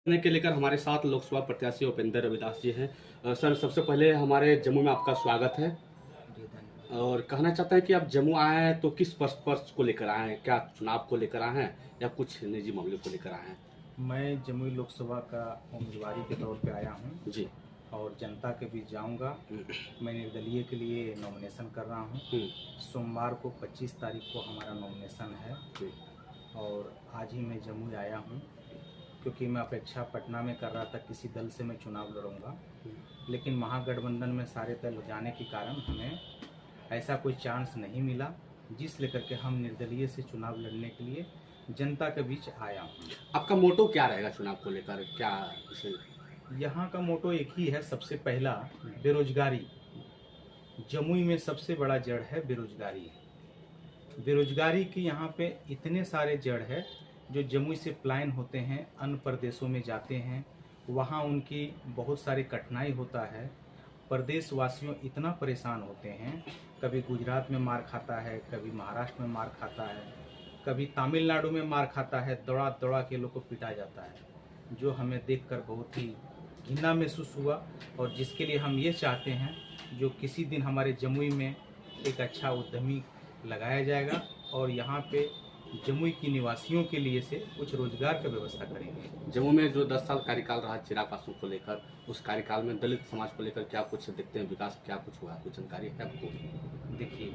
करने के लेकर हमारे साथ लोकसभा प्रत्याशी उपेंद्र रविदास जी हैं। सर, सबसे पहले हमारे जम्मू में आपका स्वागत है जी धन्यवाद। और कहना चाहते हैं कि आप जम्मू आए हैं तो किस पर्पस को लेकर आए हैं? क्या चुनाव को लेकर आए हैं या कुछ निजी मामले को लेकर आए हैं? मैं जमुई लोकसभा का उम्मीदवारी के तौर पे आया हूँ जी। और जनता के बीच जाऊँगा। मैं निर्दलीय के लिए नॉमिनेशन कर रहा हूँ। सोमवार को 25 तारीख को हमारा नॉमिनेशन है और आज ही मैं जमुई आया हूँ क्योंकि मैं अपेक्षा पटना में कर रहा था, किसी दल से मैं चुनाव लड़ूंगा, लेकिन महागठबंधन में सारे दल जाने के कारण हमें ऐसा कोई चांस नहीं मिला, जिस लेकर के हम निर्दलीय से चुनाव लड़ने के लिए जनता के बीच आया हूँ। आपका मोटो क्या रहेगा चुनाव को लेकर? क्या यहाँ का मोटो एक ही है, सबसे पहला बेरोजगारी। जमुई में सबसे बड़ा जड़ है बेरोजगारी। बेरोजगारी की यहाँ पे इतने सारे जड़ है जो जमुई से पलायन होते हैं, अन्य प्रदेशों में जाते हैं, वहाँ उनकी बहुत सारी कठिनाई होता है। प्रदेशवासियों इतना परेशान होते हैं, कभी गुजरात में मार खाता है, कभी महाराष्ट्र में मार खाता है, कभी तमिलनाडु में मार खाता है, दौड़ा दौड़ा के लोग को पीटा जाता है, जो हमें देखकर बहुत ही घृणा महसूस हुआ और जिसके लिए हम ये चाहते हैं जो किसी दिन हमारे जमुई में एक अच्छा उद्यमी लगाया जाएगा और यहाँ पे जमुई की निवासियों के लिए से कुछ रोजगार का व्यवस्था करेंगे। जम्मू में जो 10 साल कार्यकाल रहा चिराग पासवान को लेकर, उस कार्यकाल में दलित समाज को लेकर क्या कुछ देखते हैं? विकास क्या कुछ हुआ? कुछ जानकारी है आपको? देखिए,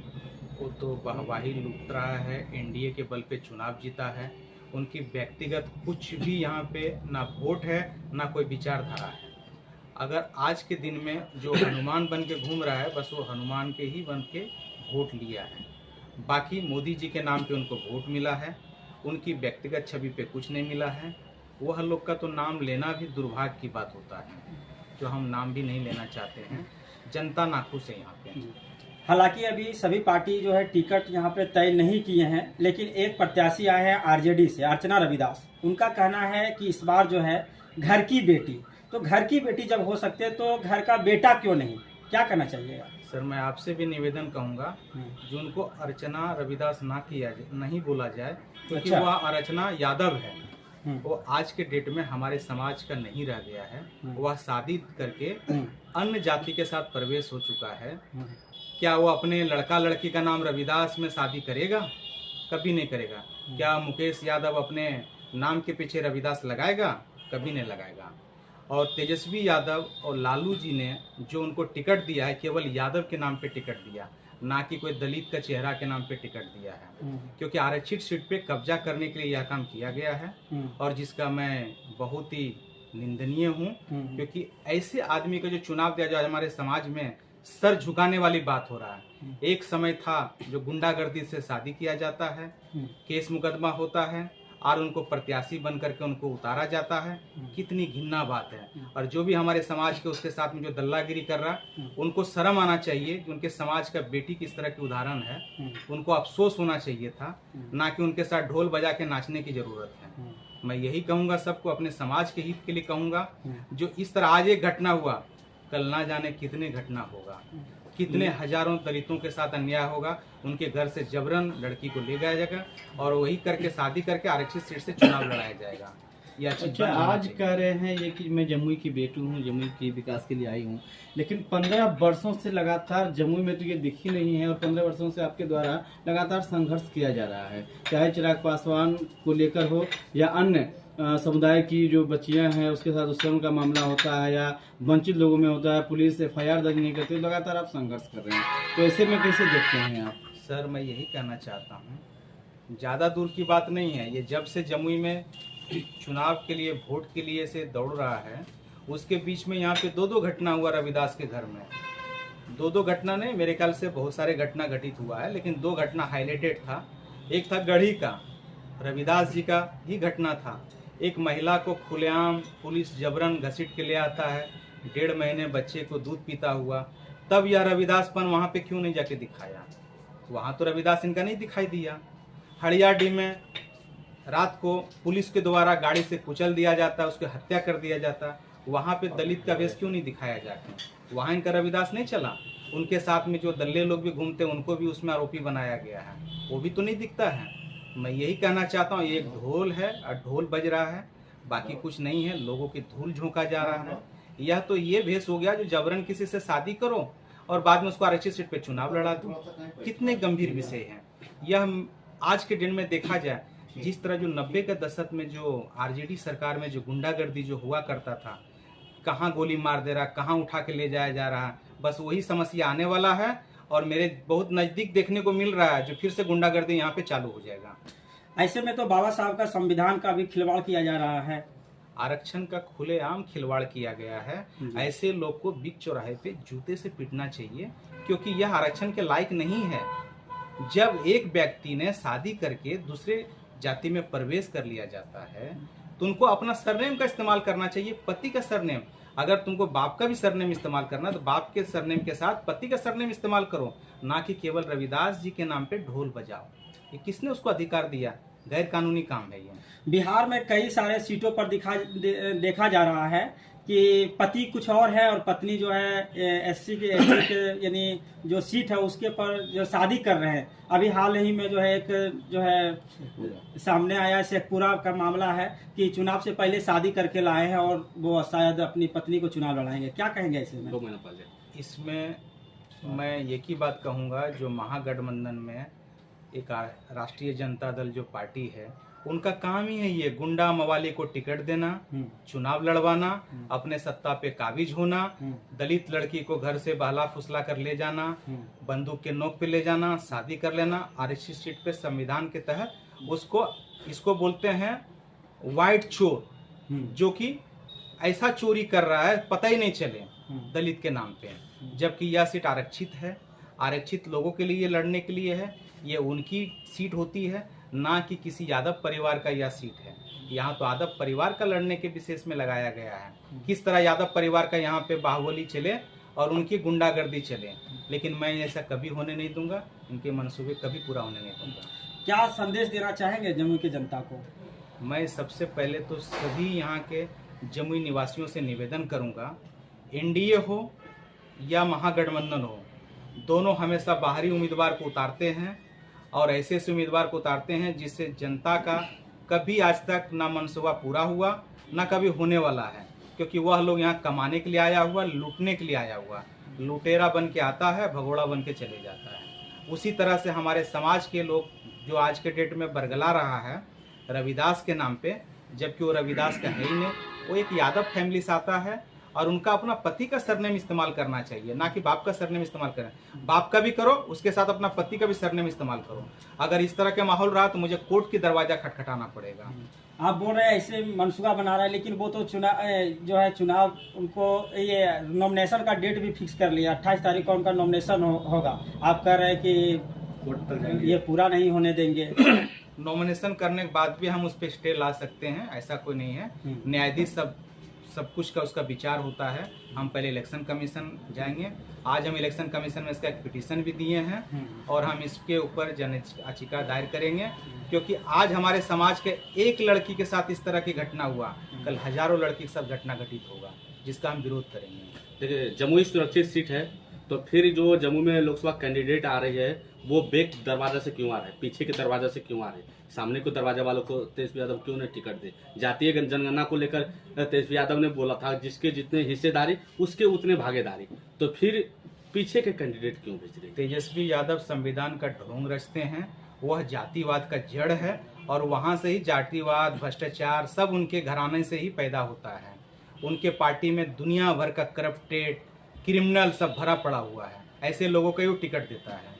वो तो वाहवाही लूट रहा है, एनडीए के बल पे चुनाव जीता है, उनकी व्यक्तिगत कुछ भी यहाँ पे ना वोट है ना कोई विचारधारा है। अगर आज के दिन में जो हनुमान बन के घूम रहा है, बस वो हनुमान के ही बन के वोट लिया है। बाकी मोदी जी के नाम पे उनको वोट मिला है, उनकी व्यक्तिगत छवि पे कुछ नहीं मिला है। वह लोग का तो नाम लेना भी दुर्भाग्य की बात होता है, जो हम नाम भी नहीं लेना चाहते हैं। जनता नाखुश है यहाँ पे। हालांकि अभी सभी पार्टी जो है टिकट यहाँ पे तय नहीं किए हैं, लेकिन एक प्रत्याशी आए हैं आरजेडी से, अर्चना रविदास। उनका कहना है कि इस बार जो है घर की बेटी, तो घर की बेटी जब हो सकते हैं तो घर का बेटा क्यों नहीं? क्या करना चाहिए? सर, मैं आपसे भी निवेदन कहूँगा जो उनको अर्चना रविदास नहीं बोला जाए, क्योंकि अच्छा। वह अर्चना यादव है। वो आज के डेट में हमारे समाज का नहीं रह गया है। वह शादी करके अन्य जाति के साथ प्रवेश हो चुका है। क्या वो अपने लड़का लड़की का नाम रविदास में शादी करेगा? कभी नहीं करेगा। क्या मुकेश यादव अपने नाम के पीछे रविदास लगाएगा? कभी नहीं लगाएगा। और तेजस्वी यादव और लालू जी ने जो उनको टिकट दिया है, केवल यादव के नाम पे टिकट दिया, ना कि कोई दलित का चेहरा के नाम पे टिकट दिया है, क्योंकि आरक्षित सीट पे कब्जा करने के लिए यह काम किया गया है और जिसका मैं बहुत ही निंदनीय हूँ, क्योंकि ऐसे आदमी का जो चुनाव दिया जाए हमारे समाज में सर झुकाने वाली बात हो रहा है। एक समय था जो गुंडागर्दी से शादी किया जाता है, केस मुकदमा होता है और उनको प्रत्याशी बन करके उनको उतारा जाता है। कितनी घिन्ना बात है। और जो भी हमारे समाज के उसके साथ में जो दल्लागिरी कर रहा है, उनको शर्म आना चाहिए कि उनके समाज का बेटी किस तरह की उदाहरण है। उनको अफसोस होना चाहिए था, ना कि उनके साथ ढोल बजा के नाचने की जरूरत है। मैं यही कहूँगा सबको, अपने समाज के हित के लिए कहूँगा, जो इस तरह आज एक घटना हुआ, कल ना जाने कितने घटना होगा, कितने हजारों दलितों के साथ अन्याय होगा। उनके घर से जबरन लड़की को ले जाया जाएगा और वही करके शादी करके आरक्षित सीट से चुनाव लड़ाया जाएगा। ये अच्छा, आज कह रहे हैं ये कि मैं जमुई की बेटी हूँ, जमुई के विकास के लिए आई हूँ, लेकिन 15 वर्षों से लगातार जमुई में तो ये दिखी नहीं है और 15 वर्षों से आपके द्वारा लगातार संघर्ष किया जा रहा है, चाहे चिराग पासवान को लेकर हो या अन्य समुदाय की जो बच्चियां हैं उसके साथ दुष्कर्म का मामला होता है या वंचित लोगों में होता है, पुलिस FIR दर्ज नहीं करती, लगातार आप संघर्ष कर रहे हैं, तो ऐसे में कैसे देखते हैं आप? सर, मैं यही कहना चाहता हूँ, ज़्यादा दूर की बात नहीं है। ये जब से जमुई में चुनाव के लिए वोट के लिए से दौड़ रहा है, उसके बीच में यहाँ पे 2 घटना हुआ रविदास के घर में। 2 घटना नहीं, मेरे ख्याल से बहुत सारे घटना घटित हुआ है, लेकिन 2 घटना हाईलाइटेड था। एक था गढ़ी का, रविदास जी का ही घटना था। एक महिला को खुलेआम पुलिस जबरन घसीट के ले आता है, 1.5 महीने बच्चे को दूध पीता हुआ, तब यह रविदासपन वहाँ पे क्यों नहीं जाके दिखाया? वहाँ तो रविदास इनका नहीं दिखाई दिया। हड़ियाडी में रात को पुलिस के द्वारा गाड़ी से कुचल दिया जाता, उसकी हत्या कर दिया जाता, वहाँ पे दलित का वेश क्यों नहीं दिखाया जाके? वहाँ इनका रविदास नहीं चला। उनके साथ में जो दल्ले लोग भी घूमते उनको भी उसमें आरोपी बनाया गया है, वो भी तो नहीं दिखता है। मैं यही कहना चाहता हूँ, एक ढोल है और ढोल बज रहा है, बाकी कुछ नहीं है। लोगों की धूल झोंका जा रहा है। यह तो ये भेष हो गया जो जबरन किसी से शादी करो और बाद में उसको आरक्षित सीट पे चुनाव लड़ा दो। कितने गंभीर विषय हैं यह। आज के दिन में देखा जाए, जिस तरह जो 90 के दशक में जो आरजेडी सरकार में जो गुंडागर्दी जो हुआ करता था, कहाँ गोली मार दे रहा, कहाँ उठा के ले जाया जा रहा, बस वही समस्या आने वाला है और मेरे बहुत नजदीक देखने को मिल रहा है जो फिर से गुंडागर्दी यहाँ पे चालू हो जाएगा। ऐसे में तो बाबा साहब का संविधान का भी खिलवाड़ किया जा रहा है। आरक्षण का खुलेआम खिलवाड़ किया गया है। ऐसे लोग को बीच चौराहे पे जूते से पीटना चाहिए, क्योंकि यह आरक्षण के लायक नहीं है। जब एक व्यक्ति ने शादी करके दूसरे जाति में प्रवेश कर लिया जाता है तो उनको अपना सरनेम का इस्तेमाल करना चाहिए, पति का सरनेम। अगर तुमको बाप का भी सरनेम इस्तेमाल करना तो बाप के सरनेम के साथ पति का सरनेम इस्तेमाल करो, ना कि केवल रविदास जी के नाम पे ढोल बजाओ। ये किसने उसको अधिकार दिया? गैर कानूनी काम है ये। बिहार में कई सारे सीटों पर देखा जा रहा है कि पति कुछ और है और पत्नी जो है एससी के यानी जो सीट है उसके पर जो शादी कर रहे हैं। अभी हाल ही में जो है एक जो है सामने आया शेखपुरा का मामला है कि चुनाव से पहले शादी करके लाए हैं और वो शायद अपनी पत्नी को चुनाव लड़ाएंगे। क्या कहेंगे इसमें? 2 महीना पहले इसमें मैं एक ही बात कहूँगा, जो महागठबंधन में एक राष्ट्रीय जनता दल जो पार्टी है उनका काम ही है ये गुंडा मवाली को टिकट देना, चुनाव लड़वाना, अपने सत्ता पे काबिज होना, दलित लड़की को घर से बहला फुसला कर ले जाना, बंदूक के नोक पे ले जाना, शादी कर लेना आरक्षित सीट पे संविधान के तहत। इसको बोलते हैं व्हाइट चोर, जो कि ऐसा चोरी कर रहा है पता ही नहीं चले दलित के नाम पे, जबकि यह सीट आरक्षित है, आरक्षित लोगों के लिए लड़ने के लिए है। ये उनकी सीट होती है, ना कि किसी यादव परिवार का यह सीट है। यहाँ तो यादव परिवार का लड़ने के विशेष में लगाया गया है। किस तरह यादव परिवार का यहाँ पे बाहुबली चले और उनकी गुंडागर्दी चले, लेकिन मैं ऐसा कभी होने नहीं दूंगा। इनके मंसूबे कभी पूरा होने नहीं दूंगा। क्या संदेश देना चाहेंगे जमुई की जनता को? मैं सबसे पहले तो सभी यहाँ के जमुई निवासियों से निवेदन करूँगा, एनडीए हो या महागठबंधन हो, दोनों हमेशा बाहरी उम्मीदवार को उतारते हैं और ऐसे उम्मीदवार को उतारते हैं जिससे जनता का कभी आज तक ना मनसूबा पूरा हुआ ना कभी होने वाला है, क्योंकि वह लोग यहाँ कमाने के लिए आया हुआ, लूटने के लिए आया हुआ, लुटेरा बन के आता है, भगोड़ा बन के चले जाता है। उसी तरह से हमारे समाज के लोग जो आज के डेट में बरगला रहा है रविदास के नाम पे, जबकि वो रविदास का है ही नहीं, वो एक यादव फैमिली से आता है और उनका अपना पति का सरनेम इस्तेमाल करना चाहिए, ना कि बाप का सरनेम इस्तेमाल करें। बाप का भी करो, उसके साथ अपना पति का भी सरनेम इस्तेमाल करो। अगर इस तरह के माहौल रहा तो मुझे कोर्ट की दरवाजा खटखटाना पड़ेगा। आप बोल रहे हैं ऐसे मनसूबा बना रहा है, लेकिन वो तो चुनाव उनको ये नॉमिनेशन का डेट भी फिक्स कर लिया, 28 तारीख को उनका नॉमिनेशन होगा। आप कह रहे हैं कि ये पूरा नहीं होने देंगे। नॉमिनेशन करने के बाद भी हम उस पर स्टे ला सकते हैं, ऐसा कोई नहीं है। न्यायाधीश सब कुछ का उसका विचार होता है। हम पहले इलेक्शन कमीशन जाएंगे। आज हम इलेक्शन कमीशन में इसका एक पिटीशन भी दिए हैं और हम इसके ऊपर जन याचिका दायर करेंगे, क्योंकि आज हमारे समाज के एक लड़की के साथ इस तरह की घटना हुआ, कल हजारों लड़की के साथ घटना घटित होगा, जिसका हम विरोध करेंगे। देखिए, जमुई सुरक्षित सीट है, तो फिर जो जम्मू में लोकसभा कैंडिडेट आ रही है वो बैक दरवाजा से क्यों आ रहा है, पीछे के दरवाजा से क्यों आ रहे हैं? सामने को दरवाजा वालों को तेजस्वी यादव क्यों नहीं टिकट दे? जातीय जनगणना को लेकर तेजस्वी यादव ने बोला था जिसके जितने हिस्सेदारी उसके उतने भागीदारी, तो फिर पीछे के कैंडिडेट क्यों भेज रहे? तेजस्वी यादव संविधान का ढोंग रचते हैं, वह जातिवाद का जड़ है और वहां से ही जातिवाद, भ्रष्टाचार सब उनके घराने से ही पैदा होता है। उनके पार्टी में दुनिया भर का करप्टेड क्रिमिनल सब भरा पड़ा हुआ है, ऐसे लोगों को ही वो टिकट देता है।